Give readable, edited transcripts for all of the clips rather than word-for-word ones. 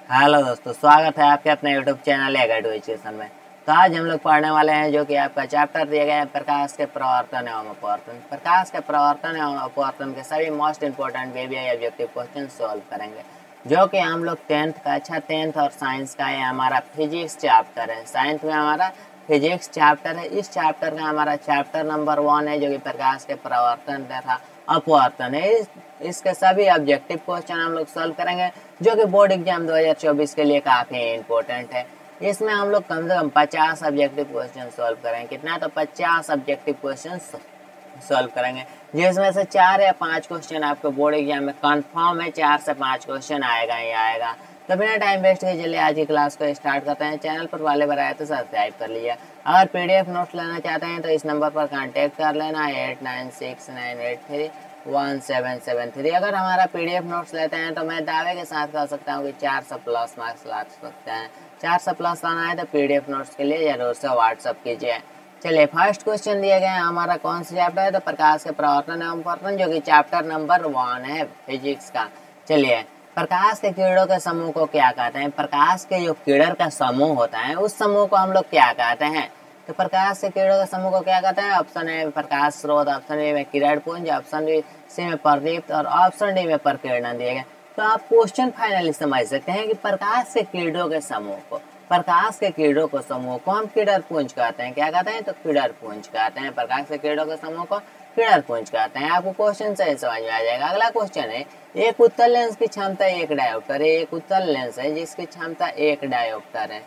Hello दोस्तों, स्वागत है आपके अपने YouTube channel Guide to Education में। तो आज हम लोग पढ़ने वाले हैं जो कि आपका चैप्टर दिए गए हैं प्रकाश के प्रवर्तन एवं अपवर्तन। प्रकाश के प्रवर्तन एवं अपवर्तन के सभी most important VVI objective question solve करेंगे, जो कि हम लोग 10th का 10th और साइंस का है। हमारा फिजिक्स चैप्टर है, साइंस में हमारा फिजिक्स चैप्टर है। इस चैप्टर का हमारा चैप्टर नंबर 1 है जो कि प्रकाश के प्रवर्तन तथा अपवर्तन है। इसके सभी ऑब्जेक्टिव क्वेश्चन हम लोग सॉल्व करेंगे, जो कि बोर्ड एग्जाम 2024 के लिए काफ़ी इम्पोर्टेंट है। इसमें हम लोग कम से कम 50 ऑब्जेक्टिव क्वेश्चन सॉल्व करेंगे। कितना? तो 50 ऑब्जेक्टिव क्वेश्चन सॉल्व करेंगे, जिसमें से 4 या 5 क्वेश्चन आपको बोर्ड एग्जाम में कंफर्म है। 4 से 5 क्वेश्चन आएगा ही आएगा। तो बिना टाइम वेस्ट किए चलिए आज की क्लास को स्टार्ट करते हैं। चैनल पर वाले बनाए तो सब्सक्राइब कर लीजिए। अगर पीडीएफ नोट्स लेना चाहते हैं तो इस नंबर पर कांटेक्ट कर लेना 8969831773। अगर हमारा पीडीएफ नोट्स लेते हैं तो मैं दावे के साथ कह सकता हूँ कि 400 प्लस मार्क्स ला सकते हैं। 400 प्लस लाना है तो पीडीएफ नोट्स के लिए जरूर से व्हाट्सअप कीजिए। चलिए, फर्स्ट क्वेश्चन दिया गया है हमारा कौन सा चैप्टर है? तो प्रकाश के प्रवर्तन एवं अपवर्तन, जो कि चैप्टर नंबर 1 है फिजिक्स का। चलिए, प्रकाश के किरणों के समूह को क्या कहते हैं? प्रकाश के जो किरण का समूह होता है उस समूह को हम लोग क्या कहते हैं? तो प्रकाश के किरणों के समूह को क्या कहते हैं? ऑप्शन ए में प्रकाश स्रोत, ऑप्शन बी में किरण पुंज, ऑप्शन बी सी में प्रदीप्त और ऑप्शन डी में प्रकीर्णन दिए गए। तो आप क्वेश्चन फाइनली समझ सकते हैं कि प्रकाश के किरणों के समूह को हम किरण पुंज कहते हैं। क्या कहते हैं? तो किरण पुंज कहते हैं। प्रकाश के किरणों के समूह को किरण पुंज कहते हैं। आपको क्वेश्चन सही समझ में आ जाएगा। अगला क्वेश्चन है, एक उत्तल लेंस की क्षमता 1 डायोप्टर है। एक उत्तल लेंस है जिसकी क्षमता 1 डायोप्टर है,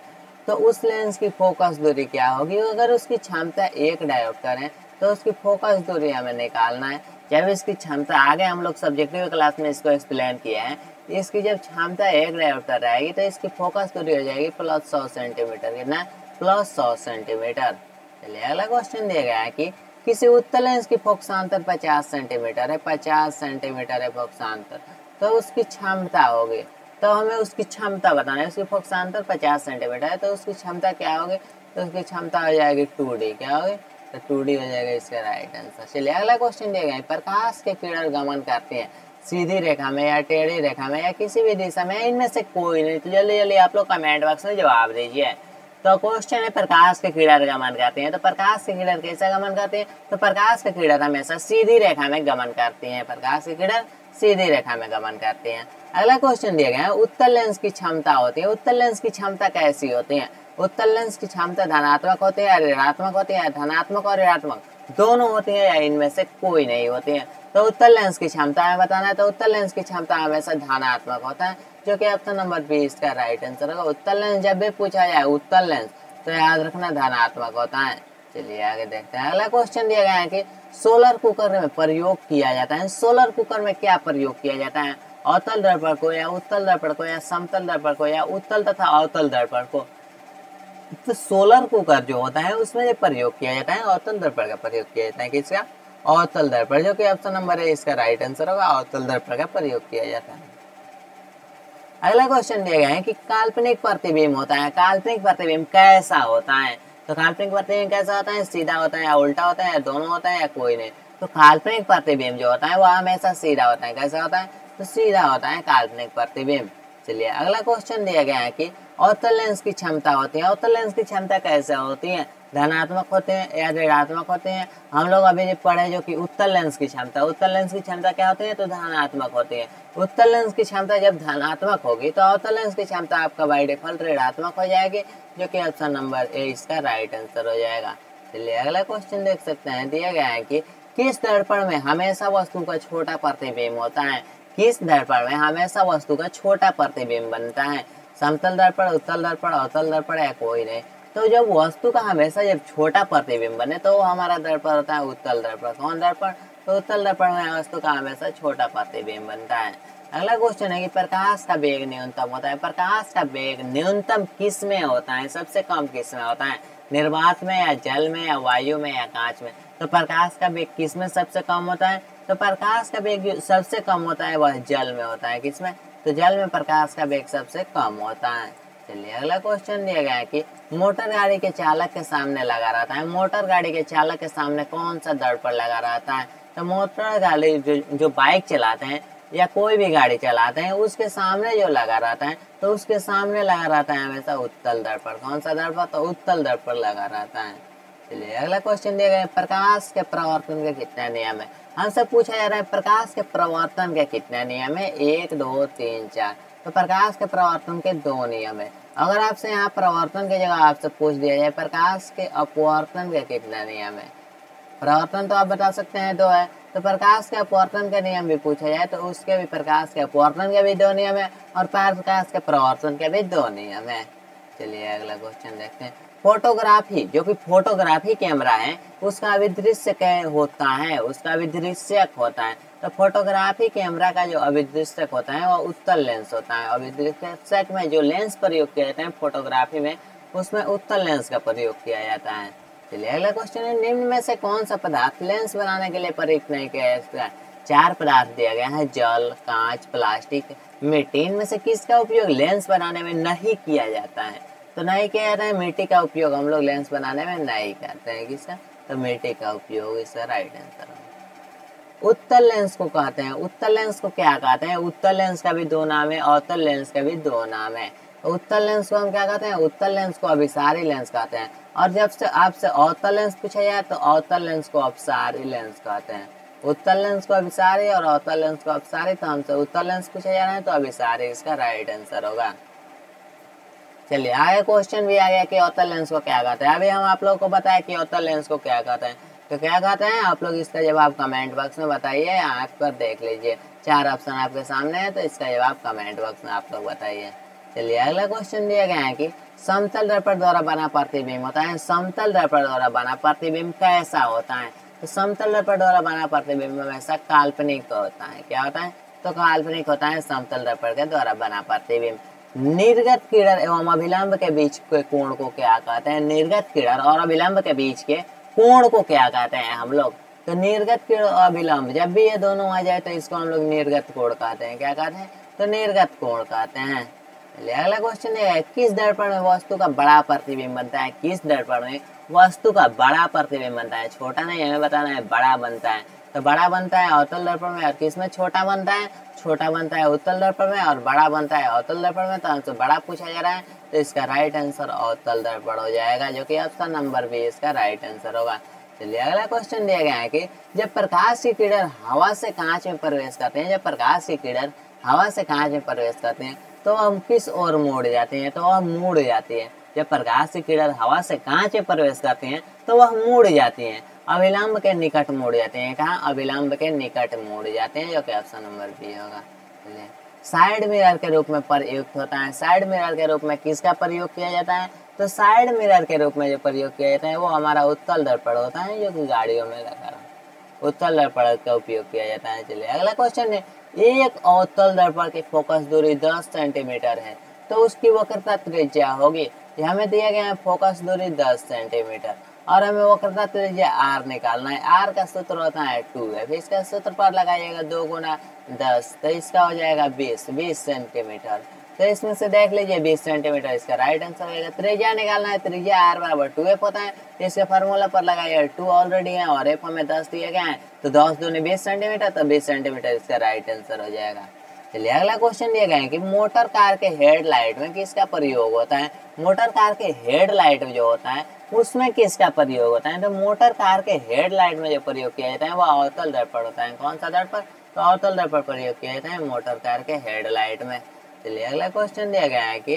तो उस लेंस की फोकस दूरी क्या होगी? अगर उसकी क्षमता 1 डायोप्टर है तो उसकी फोकस दूरी हमें निकालना है। जब इसकी क्षमता, आगे हम लोग सब्जेक्टिव क्लास में इसको एक्सप्लेन किया है, इसकी जब क्षमता 1 डायोप्टर रहेगी तो इसकी फोकस दूरी हो जाएगी प्लस 100 सेंटीमीटर। कितना? Plus 100 centimetre. चलिए, अगला क्वेश्चन दिया गया है कि किसी उत्तल लेंस की फोकसांतर 50 सेंटीमीटर है। 50 सेंटीमीटर है फोकसांतर, तो उसकी क्षमता होगी। तो हमें उसकी क्षमता बताना है। उसकी फोकसांतर 50 सेंटीमीटर है तो उसकी क्षमता क्या होगी? तो उसकी क्षमता हो जाएगी 2D। क्या होगी? तो 2D हो जाएगा इसका राइट आंसर। चलिए, अगला क्वेश्चन दिया गया है, प्रकाश के किरण गमन करते हैं सीधी रेखा में या टेढ़ी रेखा में या किसी भी दिशा में, इनमें से कोई नहीं। तो जल्दी जल्दी आप लोग कमेंट बॉक्स में जवाब दीजिए। तो क्वेश्चन है, प्रकाश के किरण गमन करते हैं। तो प्रकाश के किरण कैसे गमन करते हैं? तो प्रकाश के किरण हमेशा सीधी रेखा में गमन करती हैं। प्रकाश के किरण सीधी रेखा में गमन करते हैं। अगला क्वेश्चन दिया गया है, उत्तल लेंस की क्षमता होती है। उत्तल लेंस की क्षमता कैसी होती है? उत्तल लेंस की क्षमता धनात्मक होती है या ऋणात्मक होती है? धनात्मक और ऋणात्मक दोनों होती है या इनमें से कोई नहीं होती है? तो उत्तल लेंस की क्षमता हमें बताना है। तो उत्तल लेंस की क्षमता हमेशा धनात्मक होता है, जो कि ऑप्शन नंबर 20 का राइट आंसर होगा। उत्तल लेंस जब भी पूछा जाए उत्तल लेंस तो याद रखना धनात्मक होता है। चलिए आगे देखते हैं। अगला क्वेश्चन दिया गया है कि सोलर कुकर में प्रयोग किया जाता है। सोलर कुकर में क्या प्रयोग किया जाता है? अवतल दर्पण को या उत्तल दर्पण को या समतल दर्पण को या उत्तल तथा अवतल दर्पण को? तो सोलर कुकर जो होता है उसमें जो प्रयोग किया जाता है अवतल दर्पण का प्रयोग किया जाता है। किसका? अवतल दर्पण, जो कि ऑप्शन नंबर है इसका राइट आंसर होगा। अवतल दर्पण का प्रयोग किया जाता है। अगला क्वेश्चन दिया गया है कि काल्पनिक प्रतिबिंब होता है। काल्पनिक प्रतिबिंब कैसा होता है? तो काल्पनिक प्रतिबिंब कैसा होता है? सीधा होता है या उल्टा होता है या दोनों होता है या कोई नहीं? तो काल्पनिक प्रतिबिंब जो होता है वह हमेशा सीधा होता है। कैसा होता है? तो सीधा होता है काल्पनिक प्रतिबिंब। चलिए, अगला क्वेश्चन दिया गया है कि अवतल लेंस की क्षमता होती है। अवतल लेंस की क्षमता कैसे होती है? धनात्मक होते हैं या ऋणात्मक होते हैं? हम लोग अभी जो पढ़े जो कि उत्तल लेंस की क्षमता, उत्तल लेंस की क्षमता क्या होती है? तो धनात्मक होती है। उत्तल लेंस की क्षमता जब धनात्मक होगी तो अवतल लेंस की क्षमता आपका बाई डिफॉल्ट ऋणात्मक हो जाएगी, जो कि ऑप्शन नंबर ए इसका राइट आंसर हो जाएगा। चलिए, अगला क्वेश्चन देख सकते हैं। दिया गया है कि किस दर्पण में हमेशा वस्तु का छोटा प्रतिबिंब होता है? किस दर्पण में हमेशा वस्तु का छोटा प्रतिबिंब बनता है? समतल दर्पण, उत्तल दर्पण, अवतल दर्पण या कोई नहीं? तो जब वस्तु का हमेशा जब छोटा प्रतिबिंब बने तो हमारा दर्पण होता है उत्तल दर्पण। कौन दर्पण? तो उत्तल दर्पण में वस्तु का हमेशा छोटा प्रतिबिंब बनता है। अगला क्वेश्चन है कि प्रकाश का वेग न्यूनतम होता है। प्रकाश का वेग न्यूनतम किस में होता है? सबसे कम किस में होता है? निर्वात में या जल में या वायु में या कांच में? तो प्रकाश का वेग किस में सबसे कम होता है? तो प्रकाश का वेग सबसे कम होता है वह जल में होता है। किसमें? तो जल में प्रकाश का वेग सबसे कम होता है। चलिए, अगला क्वेश्चन दिया गया है कि मोटर गाड़ी के चालक के सामने लगा रहता है। मोटर गाड़ी के चालक के सामने कौन सा दर्पण लगा रहता है? तो मोटर गाड़ी जो बाइक चलाते हैं या कोई भी गाड़ी चलाते हैं उसके सामने जो लगा रहता है तो उसके सामने लगा रहता है हमेशा उत्तल दर्पण। कौन सा दर्पण? तो उत्तल दर्पण लगा रहता है। चलिए अगला क्वेश्चन दिया गया, प्रकाश के प्रवर्तन के कितने नियम है? हमसे पूछा जा रहा है प्रकाश के प्रवर्तन के कितने नियम है? 1 2 3 4। तो प्रकाश के प्रवर्तन के 2 नियम है। अगर आपसे यहाँ प्रवर्तन की जगह आपसे पूछ दिया जाए प्रकाश के अपवर्तन के कितने नियम है? प्रवर्तन तो आप बता सकते हैं 2 है, तो प्रकाश के अपवर्तन का नियम भी पूछा जाए तो उसके भी प्रकाश के अपवर्तन के भी 2 नियम है और प्रकाश के प्रवर्तन के भी 2 नियम है। चलिए अगला क्वेश्चन देखते हैं। फोटोग्राफी, जो कि फोटोग्राफी कैमरा है उसका अभिदृश्य होता है, उसका अभिदृश्यक होता है। तो फोटोग्राफी कैमरा का जो अभिदृश्यक होता है वो उत्तल लेंस होता है। अभिदृश्यक में जो लेंस प्रयोग किया जाता है फोटोग्राफी में, उसमें उत्तल लेंस का प्रयोग किया जाता है। चलिए अगला क्वेश्चन है, निम्न में से कौन सा पदार्थ लेंस बनाने के लिए प्रयुक्त नहीं किया जाता है? 4 पदार्थ दिया गया है, जल, कांच, प्लास्टिक, मिट्टी। इनमें से किसका उपयोग लेंस बनाने में नहीं किया जाता है? तो नहीं किया जाता है मिट्टी का उपयोग, हम लोग लेंस बनाने में नहीं करते हैं। किसका? तो मिट्टी का उपयोग इसका राइट आंसर है। उत्तल लेंस को कहते हैं, उत्तल लेंस को क्या कहते हैं? उत्तल लेंस का भी 2 नाम है, अवतल लेंस का भी 2 नाम है। तो उत्तल लेंस को हम क्या कहते हैं? उत्तल लेंस को अभिसारी लेंस कहते हैं। और जब से आपसे अवतल लेंस पूछा जाए तो अवतल लेंस को अपसारी लेंस कहते हैं। उत्तल लेंस को अभिसारी और अवतल लेंस को अपसारी, तो हमसे उत्तल लेंस पूछा जा रहा है तो अभिसारी इसका राइट आंसर होगा। चलिए आगे क्वेश्चन भी आ गया कि अवतल लेंस को क्या कहते हैं। अभी हम आप लोगों को बताया कि अवतल लेंस को क्या कहते हैं, तो क्या कहते हैं आप लोग इसका जवाब कमेंट बॉक्स में बताइए, आंख पर देख लीजिए। 4 ऑप्शन आपके सामने है तो इसका जवाब कमेंट बॉक्स में आप लोग बताइए। चलिए अगला क्वेश्चन दिया गया है कि समतल दर्पण द्वारा बना प्रतिबिंब होता है। समतल दर्पण द्वारा बना प्रतिबिंब कैसा होता है? तो समतल दर्पण द्वारा बना प्रतिबिंब हमेशा काल्पनिक होता है। क्या होता है? तो काल्पनिक होता है समतल दर्पण के द्वारा बना प्रतिबिंब। निर्गत किरण एवं अभिलंब के बीच के कोण को क्या कहते हैं? निर्गत किरण और अभिलंब के बीच के कोण को क्या कहते हैं हम लोग? तो निर्गत किरण और अभिलंब जब भी ये दोनों आ जाए तो इसको हम लोग निर्गत कोण कहते हैं। क्या कहते हैं? तो निर्गत कोण कहते हैं। अगला क्वेश्चन है, किस दर्पण में वस्तु का बड़ा प्रतिबिंब बनता है? किस दर्पण में वस्तु का बड़ा प्रतिबिंब बनता है? छोटा नहीं, हमें बताना है बड़ा बनता है। तो बड़ा बनता है अवतल दर्पण में, और किसमें छोटा बनता है? छोटा बनता है उत्तल दर्पण में, और बड़ा बनता है अवतल दर्पण में। तो हमसे बड़ा पूछा जा रहा है तो इसका राइट आंसर अवतल दर्पण हो जाएगा, जो कि ऑप्शन नंबर बी इसका राइट आंसर होगा। चलिए अगला क्वेश्चन दिया गया है कि जब प्रकाश की किरण हवा से कांच में प्रवेश करते हैं, जब प्रकाश की किरण हवा से कांच में प्रवेश करते हैं तो हम किस ओर मुड़ जाते हैं? तो वह मुड़ जाती है। जब प्रकाश की किरण हवा से कांच में प्रवेश करती हैं तो वह मुड़ जाती हैं, अभिलंब के निकट मुड़ जाते हैं। कहाँ? अभिलंब के निकट मुड़ जाते हैं, जो कि ऑप्शन नंबर बी होगा। साइड मिरर के रूप में प्रयुक्त होता है। साइड मिरर के रूप में किसका प्रयोग किया जाता है? तो साइड मिरर के रूप में जो प्रयोग किया जाता है वो हमारा उत्तल दर्पण होता है, जो कि गाड़ियों में लगा उत्तल दर्पण का उपयोग किया जाता है। चलिए अगला क्वेश्चन है, एक अवतल दर्पण की फोकस दूरी 10 सेंटीमीटर है तो उसकी वक्रता त्रिज्या होगी। हमें दिया गया है फोकस दूरी 10 सेंटीमीटर और हमें वक्रता त्रिज्या आर निकालना है। आर का सूत्र होता है 2f, इसका सूत्र पर लगाइएगा 2 गुना 10, तो इसका हो जाएगा 20 सेंटीमीटर। तो इसमें से देख लीजिए 20 सेंटीमीटर इसका राइट आंसर होगा। त्रिज्या निकालना है, त्रिज्या आर बराबर 2f होता है, इसके फार्मूला पर लगाइए 2 ऑलरेडी है और f हमें 10 दिए गए हैं, तो 10 दूनी 20 सेंटीमीटर, तो 20 सेंटीमीटर इसका राइट आंसर हो जाएगा। चलिए अगला क्वेश्चन दिया गया है कि मोटर कार के हेडलाइट में किसका प्रयोग होता है? मोटर कार के हेडलाइट जो होता है उसमें किसका प्रयोग होता है? तो मोटर कार के हेडलाइट में जो प्रयोग किया जाता है वो अवतल दर्पण होता है। कौन सा दर्पण? तो अवतल दर्पण प्रयोग किया जाता है मोटर कार के हेडलाइट में। चलिए अगला क्वेश्चन दिया गया है कि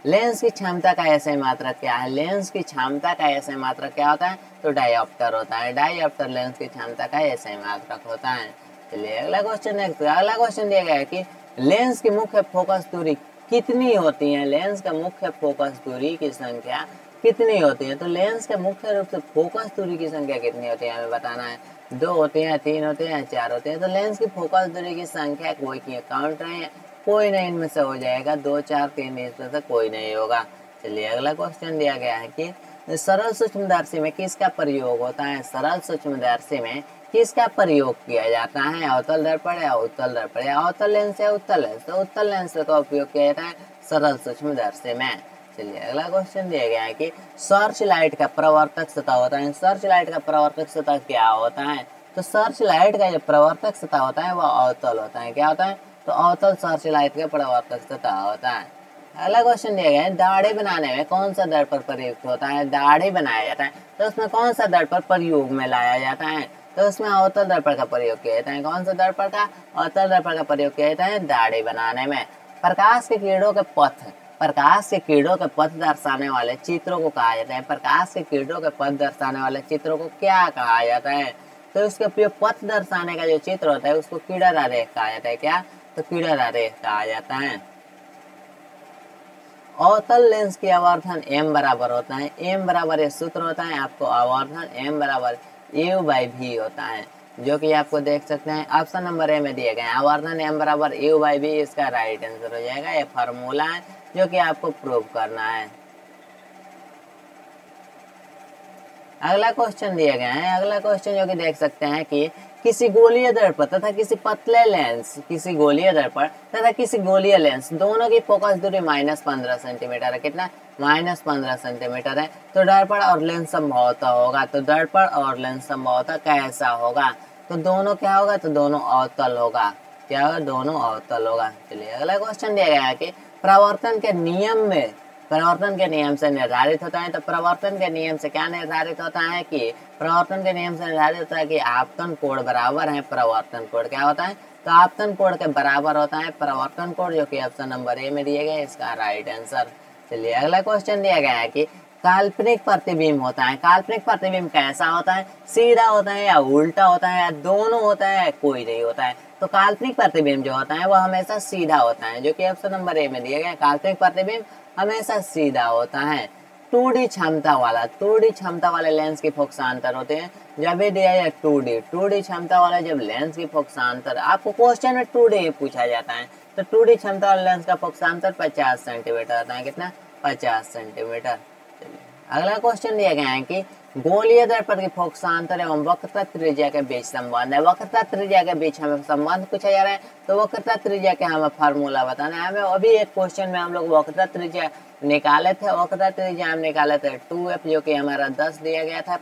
लेंस की क्षमता का ऐसे मात्रक क्या है? लेंस की क्षमता का ऐसे मात्रक क्या होता है? तो डायोप्टर होता है। डायोप्टर लेंस की क्षमता का ऐसे मात्रक होता है। चलिए अगला क्वेश्चन है, अगला क्वेश्चन दिया गया है कि लेंस की मुख्य फोकस दूरी कितनी होती है? लेंस का मुख्य फोकस दूरी की संख्या कितनी होती है? तो लेंस के मुख्य रूप से फोकस दूरी की संख्या कितनी होती है हमें बताना है। 2 होती है, 3 होती है, 4 होती है। तो लेंस की फोकस दूरी की संख्या कोई की काउंट नहीं है, कोई नहीं इनमें से हो जाएगा, 2, 4, 3 इसमें से कोई नहीं होगा। चलिए अगला क्वेश्चन दिया गया है कि सरल सूक्ष्मदर्शी में किसका प्रयोग होता है? सरल सूक्ष्मदर्शी में किसका प्रयोग किया जाता है? अवतल दर्पण या उत्तल दर्पण, या अवतल लेंस या उत्तल लेंस? तो उत्तल लेंस का उपयोग किया जाता है सरल सूक्ष्मदर्शी में। चलिए अगला क्वेश्चन दिया गया है कि सर्च लाइट का प्रवर्तक सतह होता है। सर्च लाइट का प्रवर्तक सतह क्या होता है? तो सर्च लाइट का जो प्रवर्तक सतह होता है वह अवतल होता है। क्या होता है? तो अवतल सर्च लाइट का प्रवर्तक सतह होता है। अगला क्वेश्चन दिया गया है, दाढ़ी बनाने में कौन सा दर्पण प्रयुक्त होता है? दाढ़ी बनाया जाता है तो उसमें कौन सा दर्पण प्रयोग में लाया जाता है? तो उसमें अवतल दर्पण का प्रयोग किया जाता है। कौन सा दर्पण का? अवतल दर्पण का प्रयोग किया जाता है दाढ़ी बनाने में। प्रकाश के किरणों के पथ, प्रकाश के किरणों के पथ दर्शाने वाले चित्रों को कहा जाता है। प्रकाश के किरणों के पथ दर्शाने वाले चित्रों को क्या कहा जाता है? तो उसके उपयोग पथ दर्शाने का जो चित्र होता है उसको किरण आरेख कहा जाता है। क्या? तो किरण आरेख कहा जाता है। अवतल लेंस की आवर्धन m बराबर होता है, m बराबर ये सूत्र होता है आपको, आवर्धन m बराबर u/v होता है, जो कि आपको देख सकते हैं ऑप्शन नंबर ए में दिए गए हैं। आवर्धन m बराबर u/v इसका राइट आंसर हो जाएगा। ये फार्मूला है जो कि आपको प्रूव करना है। अगला क्वेश्चन दिए गए हैं। अगला क्वेश्चन जो कि देख सकते हैं कि किसी गोलीय दर्पण तथा किसी पतले लेंस, किसी गोलीय दर्पण तथा किसी गोलीय लेंस दोनों की फोकस दूरी -15 सेंटीमीटर है। कितना? -15 सेंटीमीटर है। तो दर्पण और लेंस संभवतः होगा। तो दर्पण और लेंस संभवतः कैसा होगा? तो दोनों क्या होगा? तो दोनों अवतल होगा। क्या होगा? दोनों अवतल होगा। चलिए अगला क्वेश्चन दिया गया है कि प्रवर्तन के नियम में, प्रवर्तन के नियम से निर्धारित होता है। तो प्रवर्तन के नियम से क्या निर्धारित होता है कि प्रवर्तन के नियम से निर्धारित होता है कि आपतन कोण बराबर है प्रवर्तन कोण। क्या होता है? तो आपतन कोण के बराबर होता है प्रवर्तन कोण, जो कि ऑप्शन नंबर ए में दिए गए इसका राइट आंसर। चलिए अगला क्वेश्चन दिया गया है कि काल्पनिक प्रतिबिंब होता है। काल्पनिक प्रतिबिंब कैसा होता है? सीधा होता है या उल्टा होता है या दोनों होता है या कोई नहीं होता है? तो काल्पनिक प्रतिबिंब जो होता है वह हमेशा सीधा होता है, जो कि ऑप्शन नंबर ए में दिए गए। काल्पनिक प्रतिबिंब हमेशा सीधा होता है। 2D क्षमता वाला, 2D क्षमता वाले लेंस की फोकसांतर होते हैं। जब ये दिया है 2D क्षमता वाला जब लेंस की फोकसांतर, आपको क्वेश्चन में 2D पूछा जाता है, तो 2D क्षमता वाले लेंस का फोकसांतर 50 सेंटीमीटर होता है। कितना? 50 सेंटीमीटर। अगला क्वेश्चन दिया गया है कि गोलीय दर्पण की फोकसांतर एवं वक्रता त्रिज्या के बीच संबंध है। वक्रता त्रिज्या के बीच हमें संबंध पूछा जा रहा है, तो वक्रता त्रिज्या के हमें फार्मूला बताना है। हमें अभी एक क्वेश्चन में हम लोग वक्रता त्रिज्या निकाले थे। वक्रता त्रिज्या हम निकाले थे 2f, जो कि हमारा 10 दिया गया था,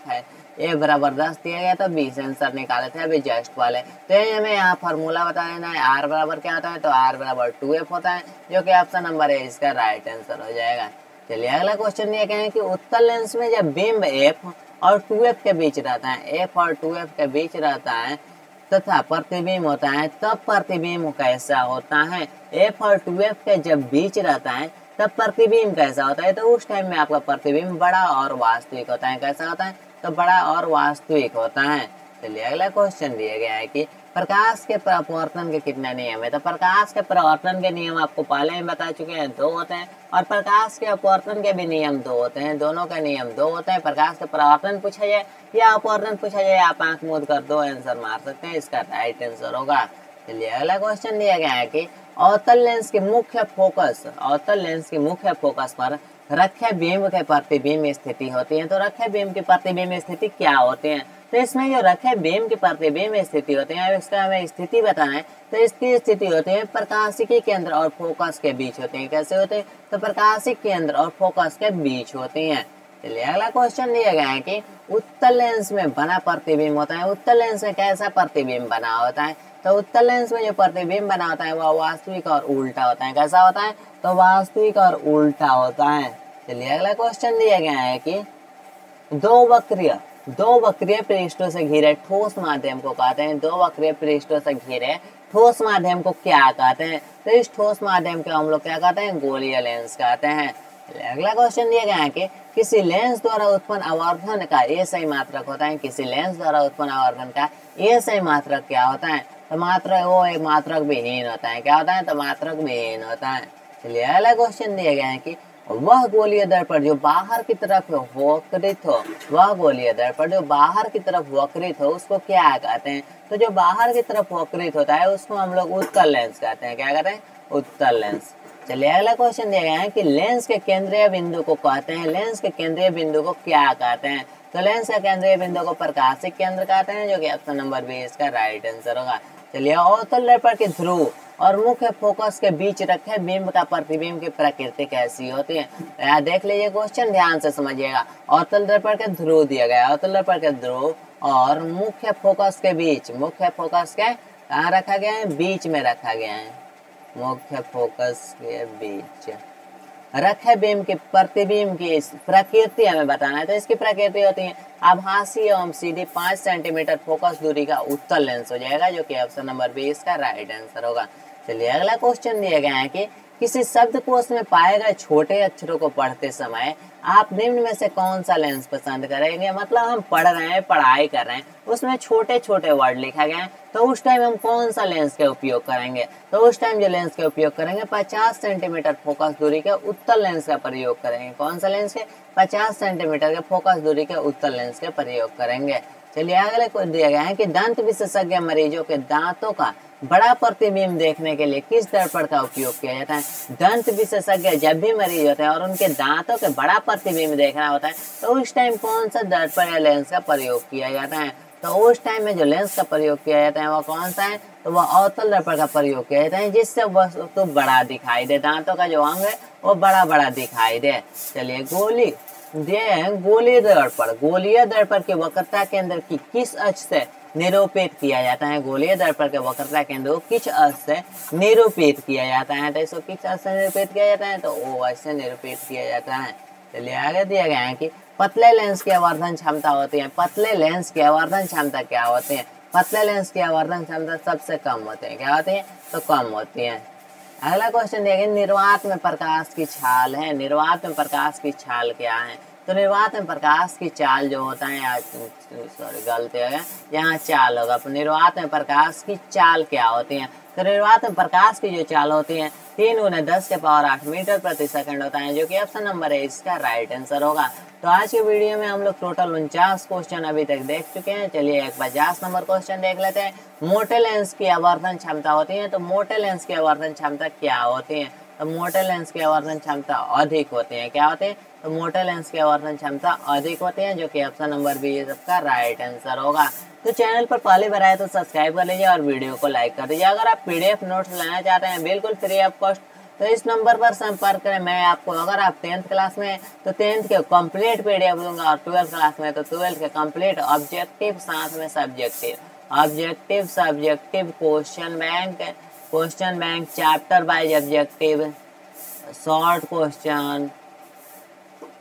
a बराबर 10 दिया गया था, 20 आंसर निकाले थे अभी जस्ट वाले। तो ये हमें यहाँ फार्मूला बता देना है। r बराबर क्या होता है? तो r बराबर 2f होता है, जो कि ऑप्शन नंबर ए इसका राइट आंसर हो जाएगा। चलिए अगला क्वेश्चन दिया गया है कि उत्तल लेंस में जब बिंब f और 2f के बीच रहता है, f और 2f के बीच रहता है तथा प्रतिबिंब होता है, तब प्रतिबिंब कैसा होता है? f और 2f के जब बीच रहता है तब प्रतिबिंब कैसा होता है? तो उस टाइम में आपका प्रतिबिंब बड़ा और वास्तविक होता है। कैसा होता है? तो बड़ा और वास्तविक होता है। चलिए अगला क्वेश्चन दिया गया है कि प्रकाश के प्रवर्तन के कितने नियम है? तो प्रकाश के प्रवर्तन के नियम आपको पहले ही बता चुके हैं, 2 होते हैं, और प्रकाश के अपवर्तन के भी नियम 2 होते हैं। दोनों के नियम 2 होते हैं। प्रकाश के प्रवर्तन पूछा जाए या अपवर्तन पूछा जाए, आप आंख मूंद कर 2 आंसर मार सकते हैं, इसका राइट आंसर होगा। चलिए अगला क्वेश्चन दिया गया है कि अवतल लेंस की मुख्य फोकस, अवतल लेंस की मुख्य फोकस पर रखे बीम के प्रतिबिंब स्थिति होती है। तो रखे बीम की प्रतिबिंब स्थिति क्या होती है? तो इसमें जो रखे बीम की प्रतिबिंब स्थिति होती है, इसका हमें स्थिति बताना है। तो इसकी स्थिति होती है प्रकाशिकी केंद्र और फोकस के बीच होती है। कैसे होते हैं? तो प्रकाशिक केंद्र और फोकस के बीच होती हैं। चलिए अगला क्वेश्चन दिया गया है कि उत्तल लेंस में बना प्रतिबिंब होता है। उत्तल लेंस में कैसा प्रतिबिंब बना होता है? तो उत्तल लेंस में जो प्रतिबिंब बना होता है वह वास्तविक और उल्टा होता है। कैसा होता है? तो वास्तविक और उल्टा होता है। चलिए अगला क्वेश्चन दिया गया है कि दो वक्रीय पृष्ठों से घिरे ठोस माध्यम को कहते हैं। 2 वक्रीय पृष्ठों से घिरे ठोस माध्यम को क्या कहते हैं? तो इस ठोस माध्यम को हम लोग क्या कहते हैं? गोलीय लेंस कहते हैं। अगला क्वेश्चन दिया गया है कि किसी लेंस द्वारा उत्पन्न आवर्धन का ए सही मात्रक होता है। किसी लेंस द्वारा उत्पन्न आवर्धन का ए सही मात्रक क्या होता है? तो मात्रक वो एक मात्रक विहीन होता है। क्या होता है? तो मात्रक विहीन होता है। चलिए अगला क्वेश्चन दिया गया है कि वह गोलीय दर्पण जो बाहर की तरफ वक्रित हो, वह गोलीय दर्पण जो बाहर की तरफ वक्रित हो उसको क्या कहते हैं? तो जो बाहर की तरफ वक्रित होता है उसको हम लोग उत्तल लेंस कहते हैं। क्या कहते हैं? उत्तल लेंस। चलिए अगला क्वेश्चन दिया गया है कि लेंस के केंद्रीय बिंदु को कहते हैं। लेंस के केंद्रीय बिंदु को क्या कहते हैं? तो लेंस के केंद्रीय बिंदु को प्रकाशिक केंद्र कहते हैं, जो कि ऑप्शन नंबर बी इसका राइट आंसर होगा। चलिए अवतल दर्पण के ध्रुव और मुख्य फोकस के बीच रखे बिंब का प्रतिबिंब की प्रकृति कैसी होती है? यहाँ देख लीजिए क्वेश्चन, ध्यान से समझिएगा। अवतल दर्पण के ध्रुव दिया गया, अवतल दर्पण के ध्रुव और मुख्य फोकस के बीच, मुख्य फोकस के कहाँ रखा गया है, बीच में रखा गया है, मुख्य फोकस के बीच रखे बीम की प्रतिबिंब की प्रकृति हमें बताना है। तो इसकी प्रकृति होती है आभासी एवं सीधी 5 सेंटीमीटर फोकस दूरी का उत्तल लेंस हो जाएगा, जो कि ऑप्शन नंबर बी इसका राइट आंसर होगा। चलिए अगला क्वेश्चन दिया गया है कि किसी शब्दकोश में पाए गए छोटे अक्षरों को पढ़ते समय आप निम्न में से कौन सा लेंस पसंद करेंगे। मतलब हम पढ़ रहे हैं, पढ़ाई कर रहे हैं, उसमें छोटे छोटे वर्ड लिखा गया है, तो उस टाइम हम कौन सा लेंस के उपयोग करेंगे। तो उस टाइम जो लेंस के उपयोग करेंगे 50 सेंटीमीटर फोकस दूरी के उत्तल लेंस का प्रयोग करेंगे। कौन सा लेंस के, 50 सेंटीमीटर के फोकस दूरी के उत्तल लेंस के प्रयोग करेंगे। चलिए अगले को दिया गया है कि दंत विशेषज्ञ मरीजों के दांतों का बड़ा प्रतिबिंब देखने के लिए किस दर्पण का उपयोग किया जाता है। दंत विशेषज्ञ जब भी मरीज होते हैं और उनके दांतों के बड़ा प्रतिबिंब देखना होता है, तो उस टाइम कौन सा दर्पण या लेंस का प्रयोग किया जाता है। तो उस टाइम में जो लेंस का प्रयोग किया जाता है वो कौन सा है, तो वह अवतल दर्पण का प्रयोग किया जाता है, जिससे वस्तु बड़ा दिखाई दे, दांतों का जो अंग है वो बड़ा बड़ा दिखाई दे। चलिए गोली दिए हैं, गोलीय दर्पण, गोलीय दर्पण की वक्रता केंद्र की किस अक्ष से निरूपित किया जाता है। गोलीय दर्पण के वक्रता केंद्र को किस अक्ष से निरूपित किया जाता है। तो इसको किस अक्ष से निरूपित किया जाता है, तो ओ अक्ष से निरूपित किया जाता है। चलिए आगे दिया गया है कि पतले लेंस की आवर्धन क्षमता होती है। पतले लेंस की आवर्धन क्षमता क्या होती है। पतले लेंस की आवर्धन क्षमता सबसे कम होती है। क्या होती है, तो कम होती है। अगला क्वेश्चन दिया गया निर्वात में प्रकाश की छाल है। निर्वात में प्रकाश की छाल क्या है। तो निर्वात में प्रकाश की चाल जो होता है, सॉरी गलती हो गया, यहाँ चाल होगा। निर्वात में प्रकाश की चाल क्या होती है। तो निर्वात में प्रकाश की जो चाल होती है 3 × 10⁸ मीटर प्रति सेकंड होता है, जो कि ऑप्शन नंबर है इसका राइट आंसर होगा। तो आज के वीडियो में हम लोग टोटल 49 क्वेश्चन अभी तक देख चुके हैं। चलिए एक 50 नंबर क्वेश्चन देख लेते हैं। मोटे लेंस की आवर्धन क्षमता होती है। तो मोटे लेंस की आवर्धन क्षमता क्या होती है। तो मोटे लेंस की आवर्धन क्षमता अधिक होती है। क्या होती है, तो मोटे लेंस की आवर्धन क्षमता अधिक होती है, जो कि ऑप्शन नंबर बी इसका राइट आंसर होगा। तो चैनल पर पहली बार आए तो सब्सक्राइब कर लीजिए और वीडियो को लाइक कर दीजिए। अगर आप पीडीएफ नोट्स लेना चाहते हैं बिल्कुल फ्री ऑफ कॉस्ट, तो इस नंबर पर संपर्क करें। मैं आपको, अगर आप 10th क्लास में तो 10th के कंप्लीट पीडीएफ दूंगा, और 12th क्लास में तो 12th के कंप्लीट ऑब्जेक्टिव साथ में subjective, objective subjective question bank chapter wise objective, short question,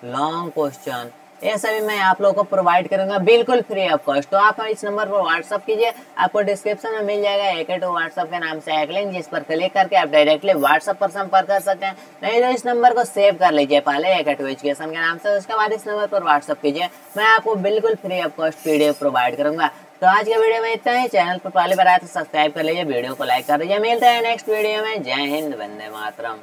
long question, ये सभी मैं आप लोगों को प्रोवाइड करूंगा बिल्कुल फ्री ऑफ कॉस्ट। तो आप इस नंबर पर व्हाट्सअप कीजिए, आपको डिस्क्रिप्शन में मिल जाएगा एक व्हाट्सअप के नाम से एक लिंक, जिस पर क्लिक करके आप डायरेक्टली व्हाट्सअप पर संपर्क कर सकते हैं। नहीं तो इस नंबर को सेव कर लीजिए पहले एक एजुकेशन के नाम से, उसके बाद इस नंबर पर व्हाट्सअप कीजिए, मैं आपको बिल्कुल free of cost PDF provide करूंगा। तो आज के वीडियो में इतना ही। चैनल पर पहली बार आए तो सब्सक्राइब कर लीजिए, वीडियो को लाइक कर दीजिए। मिलते हैं नेक्स्ट वीडियो में। जय हिंद, वंदे मातरम।